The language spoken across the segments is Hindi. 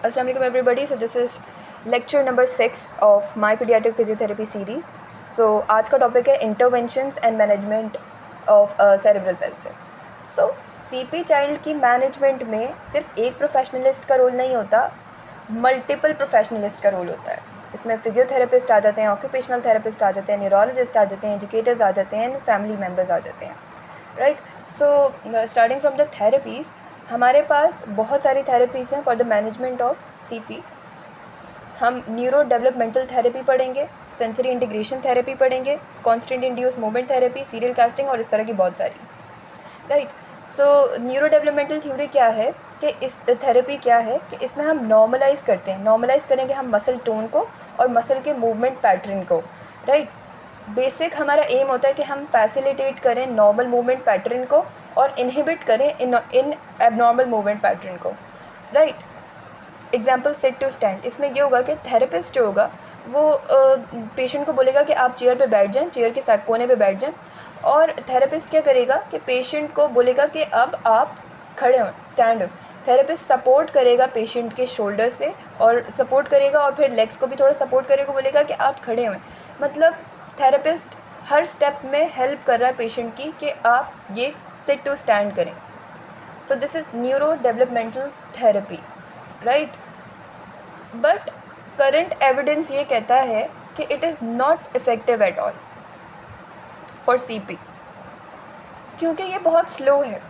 Assalamu alaikum everybody. So this is lecture number 6 of my pediatric physiotherapy series. So आज का टॉपिक है interventions and management of cerebral palsy. So CP child की मैनेजमेंट में सिर्फ एक प्रोफेशनलिस्ट का रोल नहीं होता, मल्टीपल प्रोफेशनलिस्ट का रोल होता है. इसमें फिजियोथेरेपिस्ट आ जाते हैं, ऑक्यूपेशनल थेरेपिस्ट आ जाते हैं, न्यूरोलॉजिस्ट आ जाते हैं, एजुकेटर्स आ जाते हैं, फैमिली मेम्बर्स आ जाते हैं, right. So starting from the therapies, हमारे पास बहुत सारी थेरेपीज़ हैं for the management of CP. हम न्यूरो डेवलपमेंटल थेरेपी पढ़ेंगे, सेंसरी इंटीग्रेशन थेरेपी पढ़ेंगे, constant induce movement therapy, serial casting और इस तरह की बहुत सारी, राइट. सो न्यूरो डेवलपमेंटल थ्योरी क्या है कि इस थेरेपी क्या है कि इसमें हम नॉर्मलाइज़ करते हैं, नॉर्मलाइज़ करेंगे हम मसल टोन को और मसल के मूवमेंट पैटर्न को, राइट. बेसिक हमारा एम होता है कि हम फैसिलिटेट करें नॉर्मल मूवमेंट पैटर्न को और इनहिबिट करें इन एबनॉर्मल मूवमेंट पैटर्न को, right. Example sit to stand, इसमें ये होगा कि थेरेपिस्ट जो होगा वो पेशेंट को बोलेगा कि आप चेयर पे बैठ जाएं, चेयर के कोने पे बैठ जाएं, और थेरेपिस्ट क्या करेगा कि पेशेंट को बोलेगा कि अब आप खड़े हों, स्टैंड हो. थेरेपिस्ट सपोर्ट करेगा पेशेंट के शोल्डर से और सपोर्ट करेगा और फिर लेग्स को भी थोड़ा सपोर्ट करेगा, बोलेगा कि आप खड़े हों. मतलब थेरेपिस्ट हर स्टेप में हेल्प कर रहा है पेशेंट की कि आप ये सिट टू स्टैंड करें. So this is neuro developmental therapy, right. But current evidence ये कहता है कि it is not effective at all for CP, क्योंकि ये बहुत स्लो है.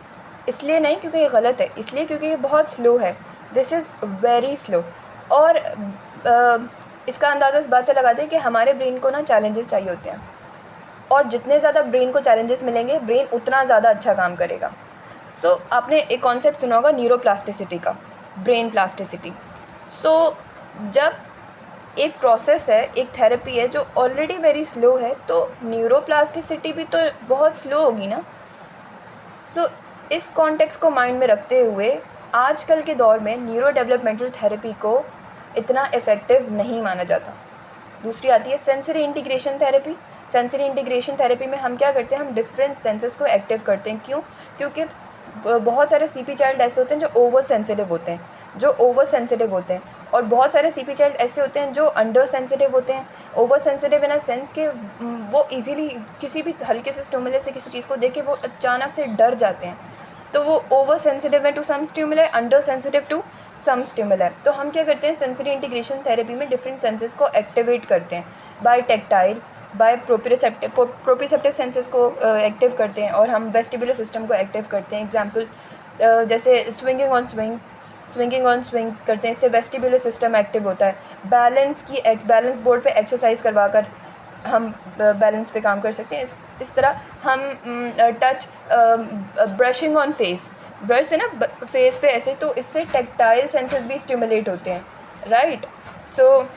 इसलिए नहीं क्योंकि ये गलत है, इसलिए क्योंकि ये बहुत स्लो है. This is very slow. और इसका अंदाज़ा इस बात से लगाते हैं कि हमारे ब्रेन को ना चैलेंजेस चाहिए होते हैं, और जितने ज़्यादा ब्रेन को चैलेंजेस मिलेंगे ब्रेन उतना ज़्यादा अच्छा काम करेगा. सो आपने एक कॉन्सेप्ट सुना होगा न्यूरोप्लास्टिसिटी का, ब्रेन प्लास्टिसिटी. सो जब एक प्रोसेस है, एक थेरेपी है जो ऑलरेडी वेरी स्लो है, तो न्यूरोप्लास्टिसिटी भी तो बहुत स्लो होगी ना. सो इस कॉन्टेक्स्ट को माइंड में रखते हुए आजकल के दौर में न्यूरो डेवलपमेंटल थेरेपी को इतना इफ़ेक्टिव नहीं माना जाता. दूसरी आती है sensory integration therapy. Sensory integration therapy में हम क्या करते हैं, हम डिफरेंट सेंसेस को एक्टिव करते हैं. क्यों? क्योंकि बहुत सारे सीपी चाइल्ड ऐसे होते हैं जो ओवर सेंसिटिव होते हैं, और बहुत सारे सीपी चाइल्ड ऐसे होते हैं जो अंडर सेंसिटिव होते हैं. Over sensitive in a sense कि वो इजीली किसी भी हल्के से स्टिमुलस से किसी चीज़ को देख के वो अचानक से डर जाते हैं, तो वो ओवर सेंसिटिव है to some stimuli, under sensitive to some stimuli. तो हम क्या करते हैं, सेंसरी इंटीग्रेशन थेरेपी में डिफरेंट सेंसेस को एक्टिवेट करते हैं. By tactile, by proprioceptive senses को एक्टिव करते हैं, और हम वेस्टिबुलर सिस्टम को एक्टिव करते हैं. एग्जाम्पल जैसे स्विंगिंग ऑन स्विंग करते हैं, इससे वेस्टिबुलर सिस्टम एक्टिव होता है. बैलेंस बोर्ड पे एक्सरसाइज करवा कर हम बैलेंस पे काम कर सकते हैं. इस तरह हम touch brushing on face, brush से ना फेस पे ऐसे, तो इससे टेक्टाइल सेंसेस भी स्टिमुलेट होते हैं, राइट. सो